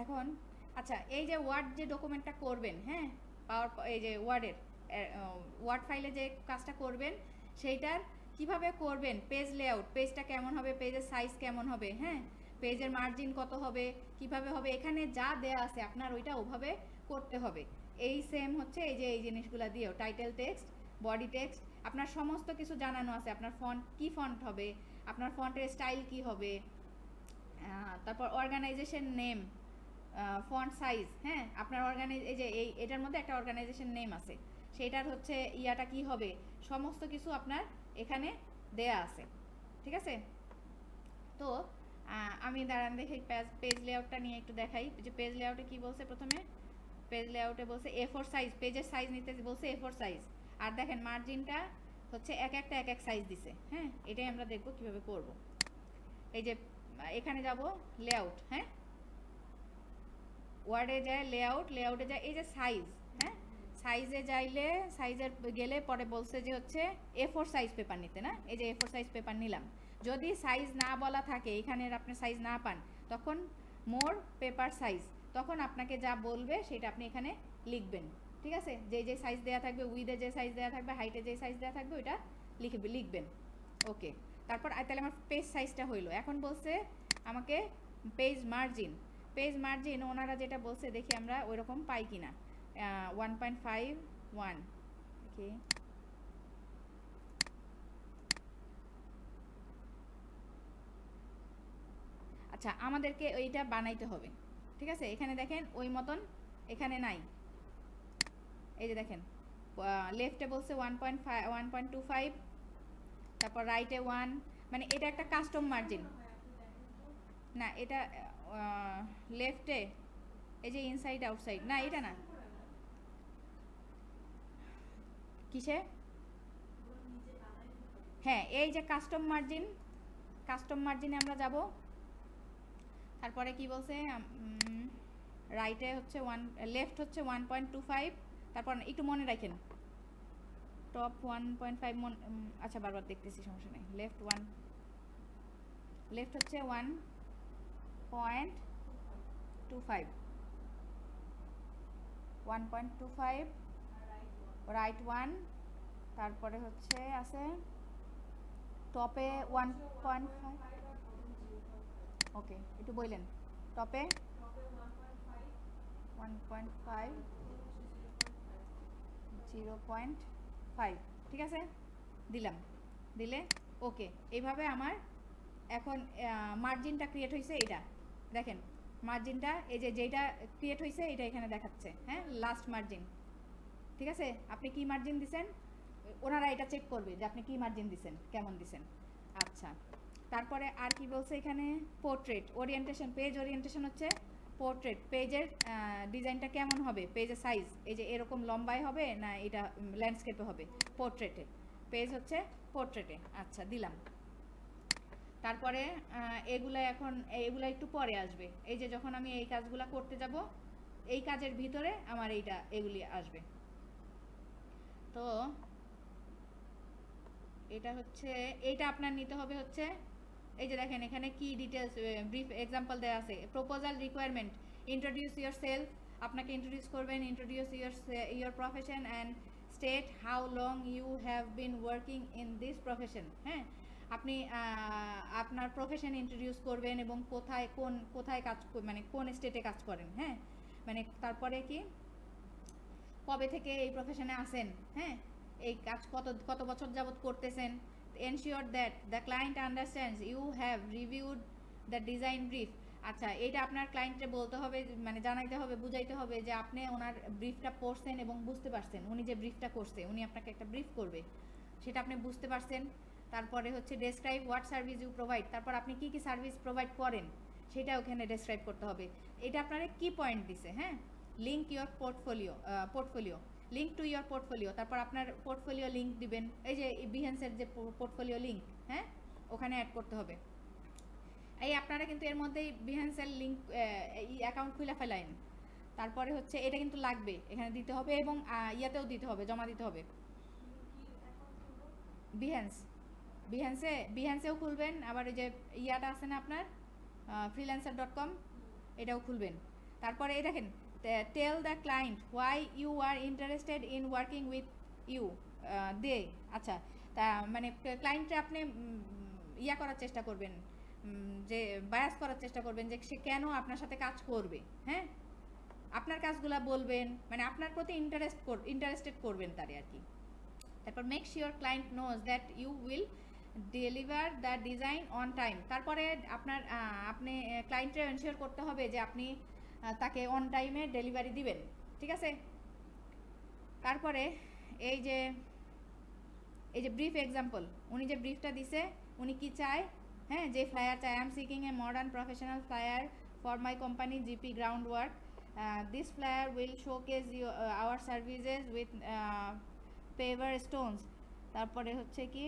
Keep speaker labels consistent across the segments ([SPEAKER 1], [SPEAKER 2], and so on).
[SPEAKER 1] এখন আচ্ছা, এই যে ওয়ার্ড যে ডকুমেন্টটা করবেন, হ্যাঁ, পাওয়ার এই যে ওয়ার্ডের ওয়ার্ড ফাইলে যে কাজটা করবেন সেইটার কিভাবে করবেন, পেজ লেআউট, পেজটা কেমন হবে, পেজের সাইজ কেমন হবে, হ্যাঁ, পেজের মার্জিন কত হবে, কিভাবে হবে, এখানে যা দেয়া আছে আপনার ওইটা ওভাবে করতে হবে। এই সেম হচ্ছে এই যে এই জিনিসগুলো দিয়েও টাইটেল টেক্সট, বডি টেক্সট, আপনার সমস্ত কিছু জানানো আছে। আপনার ফন্ট কি ফন্ট হবে, আপনার ফন্টের স্টাইল কি হবে, তারপর অর্গানাইজেশন নেম, ফন্ট সাইজ, হ্যাঁ, আপনার এই যে এটার মধ্যে একটা অর্গানাইজেশন নেম আছে, সেটার হচ্ছে ইয়াটা কি হবে, সমস্ত কিছু আপনার এখানে দেয়া আছে। ঠিক আছে? তো আমি দাঁড়ান দেখি পেজ লেআউটটা নিয়ে একটু দেখাই যে পেজ লেআউটে কি বলছে প্রথমে। পেজ লেআউটে বলছে A4 সাইজ, পেজের সাইজ নিতে বলছে A4 সাইজ। আর দেখেন মার্জিনটা হচ্ছে এক এক সাইজ দিছে। হ্যাঁ, এটাই আমরা দেখব কিভাবে করব। এই যে এখানে যাব লেআউট, হ্যাঁ, ওয়ার্ডে যায় লেআউট, লেআউটে যায় এই যে সাইজ, হ্যাঁ, সাইজে যাইলে সাইজের গেলে পরে বলছে যে হচ্ছে A4 সাইজ পেপার নিতে, না, এই যে A4 সাইজ পেপার নিলাম। যদি সাইজ না বলা থাকে, এখানে আপনি সাইজ না পান, তখন মোর পেপার সাইজ, তখন আপনাকে যা বলবে সেটা আপনি এখানে লিখবেন। ঠিক আছে? যে যে সাইজ দেওয়া থাকবে, উইথে যে সাইজ দেওয়া থাকবে, হাইটে যে সাইজ দেওয়া থাকবে, ওইটা লিখবেন। ওকে, তারপর তাহলে আমার পেজ সাইজটা হইলো। এখন বলছে আমাকে পেজ মার্জিন, পেজ মার্জিন ওনারা যেটা বলছে দেখি আমরা ওইরকম পাই কিনা। 1.51, ওকে, আচ্ছা, আমাদেরকে ওইটা বানাইতে হবে। ঠিক আছে? এখানে দেখেন ওই মতন এখানে নাই। এই যে দেখেন লেফটে বলছে 1.25, তারপর রাইটে 1, মানে এটা একটা কাস্টম মার্জিন না, এটা লেফটে এই যে ইনসাইড আউটসাইড, না এটা না, কিসে, হ্যাঁ, এই যে কাস্টম মার্জিন, কাস্টম মার্জিনে আমরা যাব। তারপরে কি বলছে, রাইটে হচ্ছে লেফট হচ্ছে 1.25, তারপর একটু মনে রাখেন টপ 1.5 আচ্ছা, বারবার দেখতেছি, সমস্যা নেই। লেফট হচ্ছে 1.25, রাইট 1, তারপরে হচ্ছে আছে টপে 1.5, ওকে, একটু বললেন টপে 1.5, 0.5, ঠিক আছে, দিলাম। দিলে ওকে, এইভাবে আমার এখন মার্জিনটা ক্রিয়েট হয়েছে। এটা দেখেন মার্জিনটা এই যে যেটা ক্রিয়েট হয়েছে এটা এখানে দেখাচ্ছে, হ্যাঁ, লাস্ট মার্জিন। ঠিক আছে? আপনি কি মার্জিন দিছেন, ওনারা এটা চেক করবে যে আপনি কি মার্জিন দিছেন, কেমন দিছেন। আচ্ছা, তারপরে আর কি বলছে এখানে, পোর্ট্রেট ওরিয়েন্টেশন, পেজ ওরিয়েন্টেশন হচ্ছে পোর্ট্রেট, পেজের ডিজাইনটা কেমন হবে, পেজের সাইজ এই যে এরকম লম্বায় হবে না এটা ল্যান্ডস্কেপে হবে, পোর্ট্রেটে, পেজ হচ্ছে পোর্ট্রেটে। আচ্ছা, দিলাম। তারপরে এগুলা এখন এগুলা একটু পরে আসবে, এই যে যখন আমি এই কাজগুলা করতে যাব, এই কাজের ভিতরে আমার এগুলি আসবে। তো এটা হচ্ছে, এইটা আপনার নিতে হবে হচ্ছে, এই যে দেখেন এখানে কি ডিটেলস, ব্রিফ এক্সাম্পল দেওয়া আছে। Proposal requirement, introduce your self introduce করবেন, introduce your profession and state how long you have been working in this profession. হ্যাঁ, আপনি আপনার প্রফেশন ইন্ট্রোডিউস করবেন এবং কোথায় কাজ, মানে কোন স্টেটে কাজ করেন, হ্যাঁ, মানে তারপরে কি কবে থেকে এই প্রফেশনে আসেন, হ্যাঁ, এই কাজ কত বছর যাবত করতেছেন। Ensure that the client understands you have reviewed the design brief. আচ্ছা, এটা আপনার ক্লায়েন্টকে বলতে হবে, মানে জানাইতে হবে, বুঝাইতে হবে যে আপনি ওনার ব্রিফটা পড়ছেন এবং বুঝতে পারছেন, উনি যে ব্রিফটা করছে, উনি আপনাকে একটা ব্রিফ করবে, সেটা আপনি বুঝতে পারছেন। তারপরে হচ্ছে describe what service you provide, তারপর আপনি কি কি সার্ভিস প্রোভাইড করেন সেটা ওখানে ডেসক্রাইব করতে হবে। এটা আপনারা কি পয়েন্ট দিছে, হ্যাঁ, link your portfolio, link to your portfolio, তারপর আপনার পোর্টফোলিও লিঙ্ক দিবেন, এই যে বিহেন্সের যে পোর্টফোলিও লিঙ্ক, হ্যাঁ, ওখানে অ্যাড করতে হবে। এই আপনারা কিন্তু এর মধ্যেই বিহেন্সের লিঙ্ক অ্যাকাউন্ট খুলে ফেলাইন। তারপরে হচ্ছে এটা কিন্তু লাগবে, এখানে দিতে হবে এবং ইয়াতেও দিতে হবে, জমা দিতে হবে। বিহেন্সেও খুলবেন, আবার ওই যে ইয়াটা আছে না আপনার ফ্রিল্যান্সার.com, এটাও খুলবেন। তারপরে এই দেখেন, tell the client why you are interested in working with you দে। আচ্ছা, তা মানে ক্লায়েন্টকে আপনি ইয়া করার চেষ্টা করবেন, যে বায়াস করার চেষ্টা করবেন যে সে কেন আপনার সাথে কাজ করবে। হ্যাঁ, আপনার কাজগুলা বলবেন, মানে আপনার প্রতি ইন্টারেস্টেড করবেন তারে আর কি। তারপর make sure client knows that you will deliver the design on time. তারপরে আপনি ক্লায়েন্টকে এনশিওর করতে হবে যে আপনি তাকে অন টাইমে ডেলিভারি দিবেন, ঠিক আছে। তারপরে এই যে ব্রিফ এক্সাম্পল, উনি যে ব্রিফটা দিছে, উনি কি চায়, হ্যাঁ, যে ফ্লায়ার চায়, I am seeking a modern professional flyer for my company GP ground work, this flyer will showcase hour services with paver Stones. তারপরে হচ্ছে কি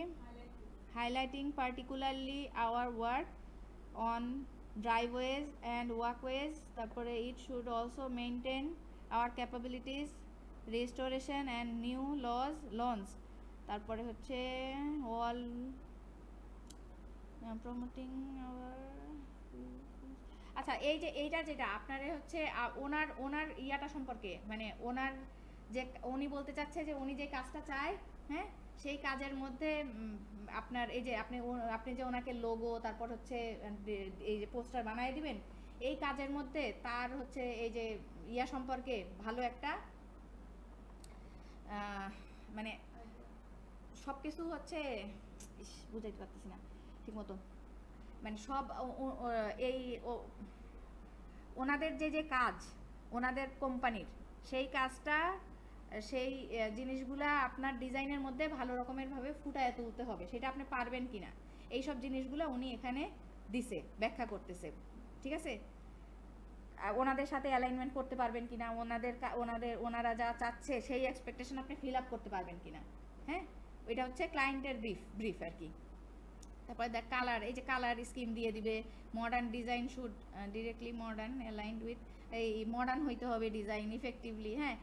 [SPEAKER 1] highlighting particularly our work on driveways and walkways. তারপরে it should also maintain our capabilities restoration and new lawns. তারপরে হচ্ছে all promoting our আচ্ছা, এই যে এইটা যেটা আপনারে হচ্ছে ওনার ইয়াটা সম্পর্কে, মানে ওনার যে উনি বলতে চাচ্ছে যে উনি যে কাজটা চায়, হ্যাঁ, সেই কাজের মধ্যে আপনার এই যে আপনি যে ওনাকে লোগো, তারপর হচ্ছে এই যে পোস্টার বানিয়ে দিবেন, এই কাজের মধ্যে তার হচ্ছে এই যে ইয়া সম্পর্কে ভালো একটা মানে সব কিছু হচ্ছে বুঝাইতে পারতেছি না ঠিক মতো, মানে সব এই ওনাদের যে কাজ, ওনাদের কোম্পানির সেই কাজটা, সেই জিনিসগুলা আপনার ডিজাইনের মধ্যে ভালো রকমের ভাবে ফুটায় তুলতে হবে, সেটা আপনি পারবেন কিনা, এই সব জিনিসগুলো উনি এখানে দিছে, ব্যাখ্যা করতেছে, ঠিক আছে। ওনাদের সাথে অ্যালাইনমেন্ট করতে পারবেন কিনা, ওনারা যা চাচ্ছে সেই এক্সপেকটেশন আপনি ফিল আপ করতে পারবেন কিনা। হ্যাঁ, এটা হচ্ছে ক্লায়েন্টের ব্রিফ আর কি। তারপরে দেখ কালার, এই যে কালার স্কিম দিয়ে দিবে, modern design should directly modern aligned with, এই মডার্ন হইতে হবে ডিজাইন ইফেক্টিভলি। হ্যাঁ,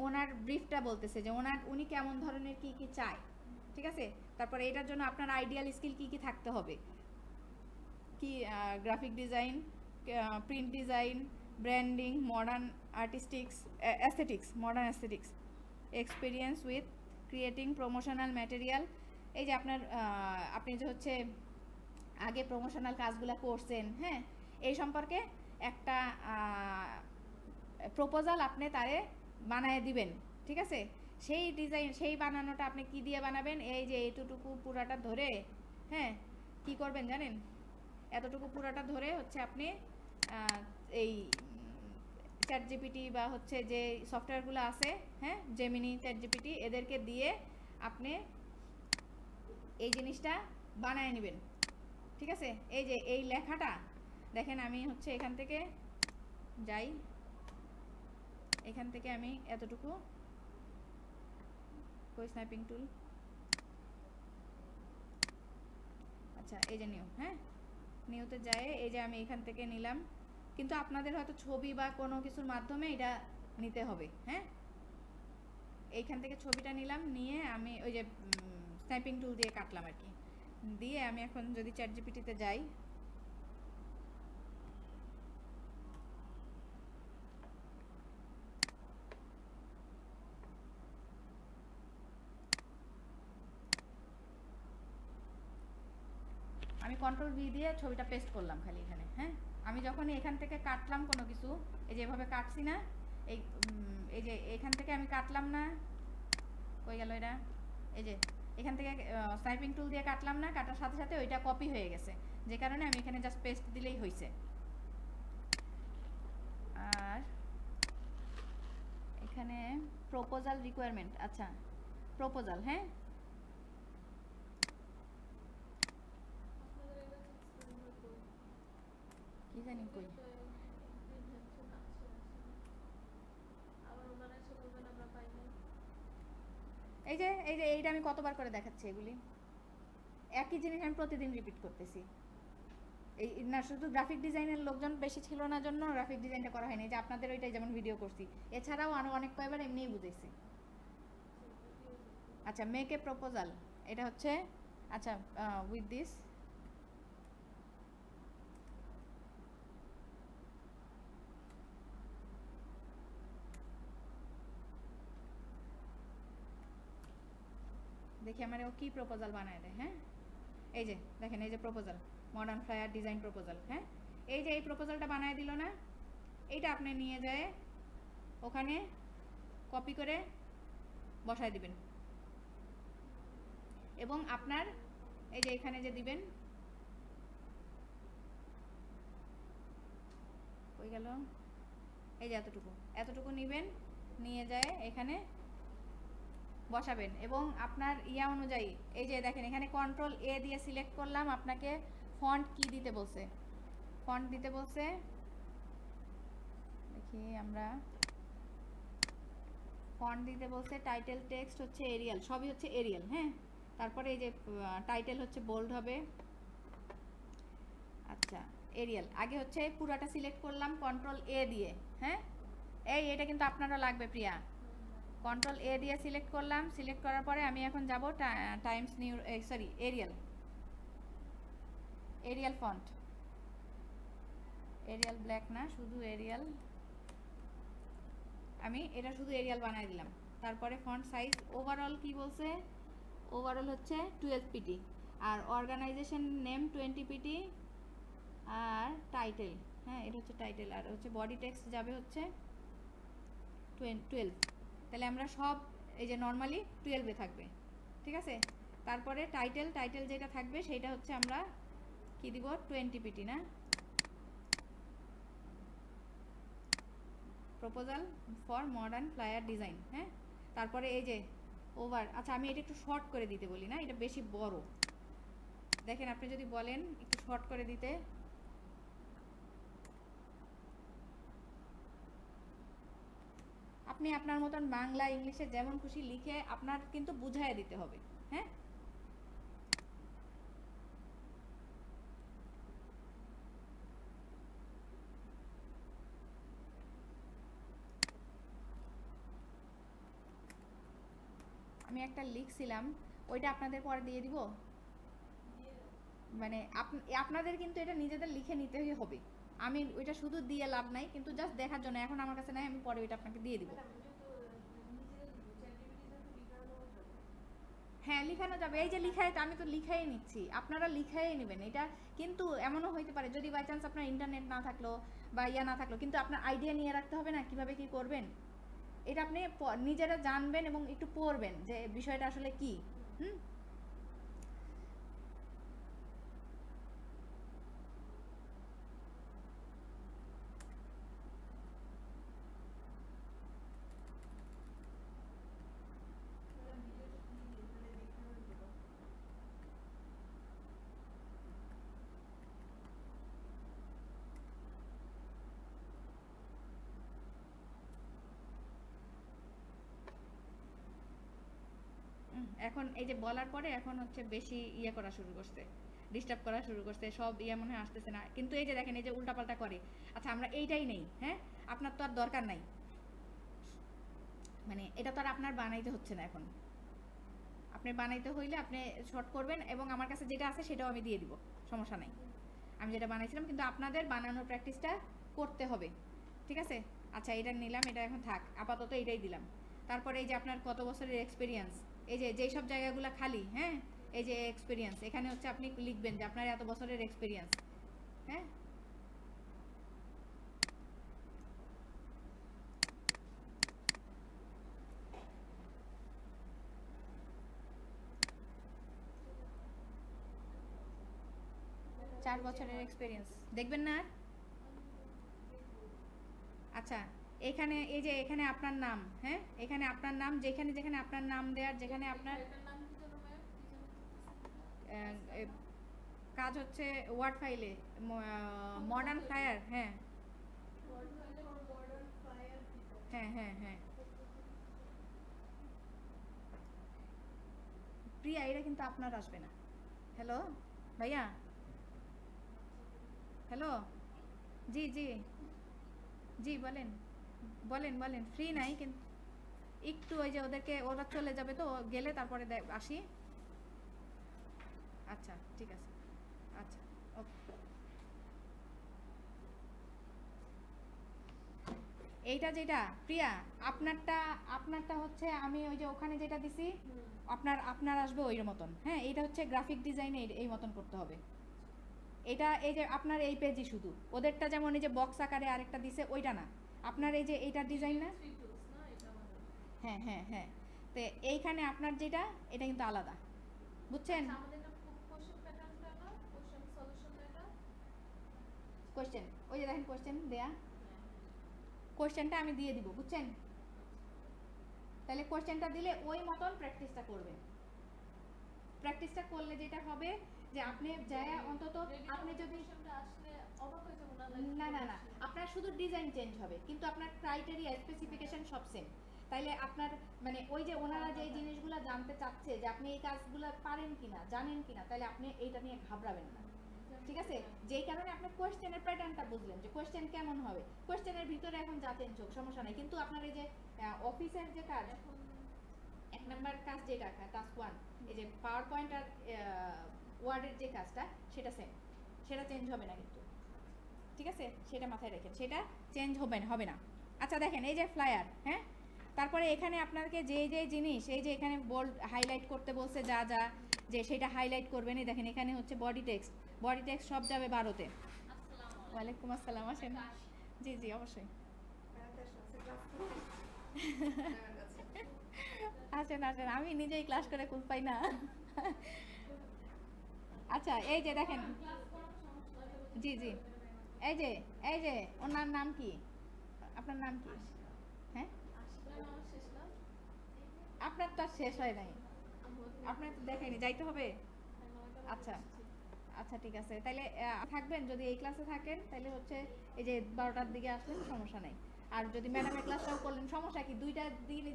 [SPEAKER 1] ওনার ব্রিফটা বলতেছে যে উনি কেমন ধরনের কি কি চায়, ঠিক আছে। তারপরে এটার জন্য আপনার আইডিয়াল স্কিল কি কি থাকতে হবে, কি graphic design, print design, branding, modern modern aesthetics, experience with creating promotional material. এই যে আপনি যে হচ্ছে আগে প্রমোশনাল কাজগুলো করছেন, হ্যাঁ, এই সম্পর্কে একটা প্রপোজাল আপনি তারে বানায় দিবেন, ঠিক আছে। সেই ডিজাইন, সেই বানানোটা আপনি কি দিয়ে বানাবেন, এই যে এতটুকু পুরাটা ধরে, হ্যাঁ, কি করবেন জানেন, এতটুকু পুরাটা ধরে হচ্ছে আপনি এই চ্যাট জিপিটি বা হচ্ছে যে সফটওয়্যারগুলো আছে, হ্যাঁ, জেমিনি, চ্যাট জিপিটি, এদেরকে দিয়ে আপনি এই জিনিসটা বানায় নেবেন, ঠিক আছে। এই যে এই লেখাটা দেখেন, আমি হচ্ছে এখান থেকে যাই, এখান থেকে আমি এতটুকু কই স্ন্যাপিং টুল, আচ্ছা এই যে নিউ, হ্যাঁ, নিউতে যায়, এই যে আমি এখান থেকে নিলাম, কিন্তু আপনাদের হয়তো ছবি বা কোনো কিছুর মাধ্যমে এটা নিতে হবে। হ্যাঁ, এইখান থেকে ছবিটা নিলাম, নিয়ে আমি ওই যে স্ন্যাপিং টুল দিয়ে কাটলাম আর কি, দিয়ে আমি এখন যদি চ্যাট জিপিটিতে যাই, আমি কন্ট্রোল ভি দিয়ে ছবিটা পেস্ট করলাম খালি এখানে। হ্যাঁ, আমি যখন এখান থেকে কাটলাম কোনো কিছু, এই যে এভাবে কাটছি না, এই যে এখান থেকে আমি কাটলাম না, কই গেল এটা, এই যে এখান থেকে স্নাইপিং টুল দিয়ে কাটলাম না, কাটার সাথে সাথে ওইটা কপি হয়ে গেছে, যে কারণে আমি এখানে জাস্ট পেস্ট দিলেই হয়েছে। আর এখানে প্রপোজাল রিকোয়ারমেন্ট, আচ্ছা প্রপোজাল, হ্যাঁ, কি জানি কই, এই যে এইটা আমি কতবার করে দেখাচ্ছি, এগুলি একই জিনিস আমি প্রতিদিন রিপিট করতেছি। এই না, শুধু গ্রাফিক ডিজাইনের লোকজন বেশি ছিল না জন্য গ্রাফিক ডিজাইনটা করা হয়নি, যে আপনাদের ওইটাই যেমন ভিডিও করছি, এছাড়াও আরও অনেক কয়েকবার এমনিই বুঝেছি। আচ্ছা, মেক এ প্রপোজাল, এটা হচ্ছে আচ্ছা উইথ দিস, দেখি আমার ও কি প্রপোজাল বানায় দেয়। হ্যাঁ, এই যে দেখেন, এই যে proposal, modern flyer design proposal. হ্যাঁ, এই যে এই প্রপোজালটা বানায় দিল না, এইটা আপনি নিয়ে যায় ওখানে কপি করে বসায় দিবেন, এবং আপনার এই যে এখানে যে দিবেন, হয়ে গেল, এই যে এতটুকু এতটুকু নেবেন, নিয়ে যায় এখানে বসাবেন, এবং আপনার ইয়া অনুযায়ী এই যে দেখেন এখানে কন্ট্রোল এ দিয়ে সিলেক্ট করলাম, আপনাকে ফন্ট কি দিতে বলছে, ফন্ট দিতে বলছে, দেখি আমরা ফন্ট দিতে বলছে, টাইটেল টেক্সট হচ্ছে এরিয়াল, সবই হচ্ছে এরিয়াল। হ্যাঁ, তারপরে এই যে টাইটেল হচ্ছে বোল্ড হবে। আচ্ছা, এরিয়াল আগে হচ্ছে পুরাটা সিলেক্ট করলাম কন্ট্রোল এ দিয়ে। হ্যাঁ, এটা কিন্তু আপনারও লাগবে প্রিয়া, কন্ট্রোল এ দিয়ে সিলেক্ট করলাম, সিলেক্ট করার পরে আমি এখন যাব Times New sorry Arial, Arial font, Arial black না, শুধু এরিয়াল, আমি এটা শুধু এরিয়াল বানাই দিলাম। তারপরে ফন্ট সাইজ ওভারঅল কি বলছে, ওভারঅল হচ্ছে 12 পিটি, আর অর্গানাইজেশন নেম 20 পিটি, আর টাইটেল, হ্যাঁ এটা হচ্ছে টাইটেল, আর হচ্ছে বডি টেক্সট যাবে হচ্ছে 12। তাহলে আমরা সব এই যে নর্মালি 12 এ থাকবে, ঠিক আছে। তারপরে টাইটেল, টাইটেল যেটা থাকবে সেটা হচ্ছে আমরা কি দিব, 20 পিটি না, proposal for modern flyer design. হ্যাঁ, তারপরে এই যে ওভার, আচ্ছা আমি এটা একটু শর্ট করে দিতে বলি না, এটা বেশি বড়, দেখেন আপনি যদি বলেন একটু শর্ট করে দিতে, আপনি আপনার মতন বাংলা ইংলিশে যেমন খুশি লিখে আপনার কিন্তু বুঝাইয়া দিতে হবে। হ্যাঁ, আমি একটা লিখছিলাম, ওইটা আপনাদের পরে দিয়ে দিব, মানে আপনাদের কিন্তু এটা নিজেদের লিখে নিতেই হবে, আমি ওইটা শুধু দিয়ে লাভ নাই, কিন্তু জাস্ট দেখার জন্য, এখন আমার কাছে নাই, আমি পরে ওইটা আপনাকে দিয়ে দিব। হ্যাঁ লিখানো যাবে, এই যে লিখাই, তো আমি তো লিখাই নিচ্ছি, আপনারা লিখাই নেবেন এটা। কিন্তু এমনও হইতে পারে যদি বাই চান্স আপনার ইন্টারনেট না থাকলো বা ইয়া না থাকলো, কিন্তু আপনার আইডিয়া নিয়ে রাখতে হবে না কিভাবে কি করবেন, এটা আপনি নিজেরা জানবেন এবং একটু পড়বেন যে বিষয়টা আসলে কি। হুম, এখন এই যে বলার পরে এখন হচ্ছে বেশি ইয়ে করা শুরু করছে, ডিস্টার্ব করা শুরু করছে, সব ইয়ে মনে হয় আসতেছে না, কিন্তু এই যে দেখেন এই যে উল্টাপাল্টা করে। আচ্ছা আমরা এইটাই নেই, হ্যাঁ আপনার তো আর দরকার নাই, মানে এটা তো আর আপনার বানাইতে হচ্ছে না এখন, আপনি বানাইতে হইলে আপনি শর্ট করবেন, এবং আমার কাছে যেটা আছে সেটাও আমি দিয়ে দিব, সমস্যা নাই, আমি যেটা বানাইছিলাম, কিন্তু আপনাদের বানানোর প্র্যাকটিসটা করতে হবে, ঠিক আছে। আচ্ছা এটা নিলাম, এটা এখন থাক, আপাতত এটাই দিলাম। তারপরে এই যে আপনার কত বছরের এক্সপিরিয়েন্স, এই যে যেই সব জায়গাগুলো খালি, হ্যাঁ এই যে এক্সপিরিয়েন্স, এখানে হচ্ছে আপনি লিখবেন যে আপনার এত বছরের এক্সপিরিয়েন্স। হ্যাঁ, 4 বছরের এক্সপিরিয়েন্স দেখবেন না আর? আচ্ছা এখানে এই যে এখানে আপনার নাম, হ্যাঁ এখানে আপনার নাম, যেখানে যেখানে আপনার নাম দেওয়ার, যেখানে আপনার কাজ হচ্ছে ওয়ার্ড ফাইলে, মডার্ন ফ্লায়ার। হ্যাঁ হ্যাঁ হ্যাঁ হ্যাঁ প্রিয়া, এটা কিন্তু আপনার আসবে না। হ্যালো ভাইয়া, হ্যালো, জি জি জি বলেন, বলেন বলেন, ফ্রি নাই কিন্তু একটু ওই যে ওদেরকে, ওরা চলে যাবে তো, গেলে তারপরে আসি। আচ্ছা ঠিক আছে, আচ্ছা ওকে। এইটা যেটা প্রিয়া আপনারটা হচ্ছে আমি ওই যে ওখানে যেটা দিছি আপনার আসবে ওই মতন। হ্যাঁ, এটা হচ্ছে গ্রাফিক ডিজাইনে এই মতন করতে হবে। এটা এই যে আপনার এই পেজই শুধু, ওদেরটা যেমন এই যে বক্স আকারে আরেকটা দিছে ওইটা না, আপনার এই যে এইটার ডিজাইন না। হ্যাঁ হ্যাঁ হ্যাঁ, তো এইখানে আপনার যেটা এটা কিন্তু আলাদা, বুঝছেন? কোশ্চেন ওই যে দেখেন কোশ্চেন দেয়া, কোশ্চেনটা আমি দিয়ে দিব, বুঝছেন? তাহলে কোশ্চেনটা দিলে ওই মতন প্র্যাকটিসটা করবেন। প্র্যাকটিসটা করলে যেটা হবে যে আপনি যায় অন্তত আপনি যদি না না না আপনার শুধু ডিজাইন চেঞ্জ হবে কিন্তু আপনার ক্রাইটেরিয়া স্পেসিফিকেশন সব সেম। তাইলে আপনার মানে ওই যে ওনারা যে জিনিসগুলো জানতে চাচ্ছে যে আপনি এই কাজগুলো পারেন কিনা জানেন কিনা, তাহলে আপনি এইটা নিয়ে ঘাবড়াবেন না, ঠিক আছে? যেই কারণে আপনি কোশ্চেনের প্যাটার্নটা বুঝলেন যে কোশ্চেন কেমন হবে, কোশ্চেনের ভিতরে এখন যা চেঞ্জ হোক সমস্যা নাই, কিন্তু আপনার এই যে অফিসের যে কাজ এক নাম্বার কাজ যেটা টাস্ক 1 এই যে পাওয়ার পয়েন্ট আর ওয়ার্ডের যে কাজটা সেটা সেম, সেটা চেঞ্জ হবে না কিন্তু, ঠিক আছে? সেটা মাথায় রাখেন, সেটা চেঞ্জ হবে না। আচ্ছা দেখেন এই যে ফ্লায়ার, হ্যাঁ, তারপরে এখানে আপনাকে যে যে জিনিস এই যে এখানে বোল্ড হাইলাইট করতে বলছে যা যা যে সেটা হাইলাইট করবেন। এই দেখেন এখানে হচ্ছে বডি টেক্সট সব যাবে 12-তে। ওয়ালাইকুম আসসালাম, আসেন। জি জি অবশ্যই আসেন আসেন, আমি নিজেই ক্লাস করে কুল পাই না। আচ্ছা এই যে দেখেন, জি জি এই যে ওনার নাম কি, আপনার নাম কি? হ্যাঁ, আপনার তো আর শেষ হয় নাই, আপনার তো দেখাইনি, যাইতে হবে। আচ্ছা আচ্ছা ঠিক আছে, তাহলে থাকবেন যদি এই ক্লাসে থাকেন তাহলে হচ্ছে এই যে 12টার দিকে আসলেন সমস্যা নাই। আর যদি ম্যাডামের ক্লাসটাও করলেন সমস্যা কি, দুইটা দিন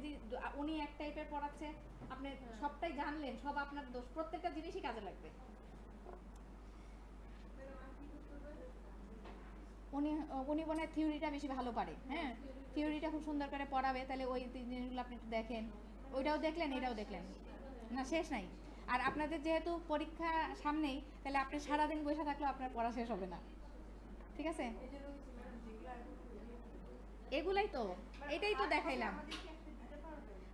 [SPEAKER 1] উনি এক টাইপের পড়াচ্ছে, আপনি সবটাই জানলেন, সব আপনার দোষ, প্রত্যেকটা জিনিসই কাজে লাগবে। উনি উনি মনে হয় থিওরিটা বেশি ভালো পারে, হ্যাঁ থিওরিটা খুব সুন্দর করে পড়াবে, তাহলে ওই জিনিসগুলো আপনি একটু দেখেন, ওইটাও দেখলেন এটাও দেখলেন, না শেষ নাই। আর আপনাদের যেহেতু পরীক্ষা সামনেই, তাহলে আপনি সারাদিন বসে থাকলেও আপনার পড়া শেষ হবে না, ঠিক আছে? এগুলাই তো, এটাই তো দেখাইলাম।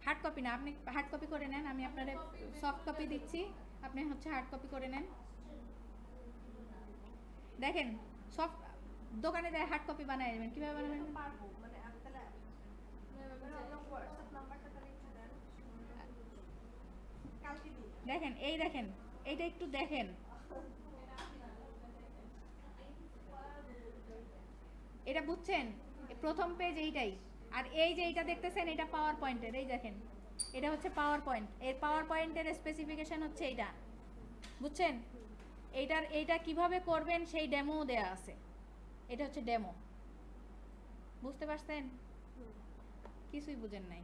[SPEAKER 1] হার্ড কপি না, আপনি হার্ড কপি করে নেন, আমি আপনার সফট কপি দিচ্ছি, আপনি হচ্ছে হার্ড কপি করে নেন। দেখেন সফট দোকানে যায় হার্ড কপি বানায় নেবেন, কীভাবে বানাবেন? দেখেন এই দেখেন এইটা একটু দেখেন, এটা বুঝছেন? প্রথম পেজ এইটাই, আর এই যে এইটা দেখতেছেন এটা পাওয়ার পয়েন্টের, এই দেখেন এটা হচ্ছে পাওয়ার পয়েন্ট, এর পাওয়ার পয়েন্টের স্পেসিফিকেশন হচ্ছে এইটা, বুঝছেন? এইটা কিভাবে করবেন সেই ডেমো দেয়া আছে, এটা হচ্ছে ডেমো, বুঝতে পারছেন? কিছুই বুঝেন নাই।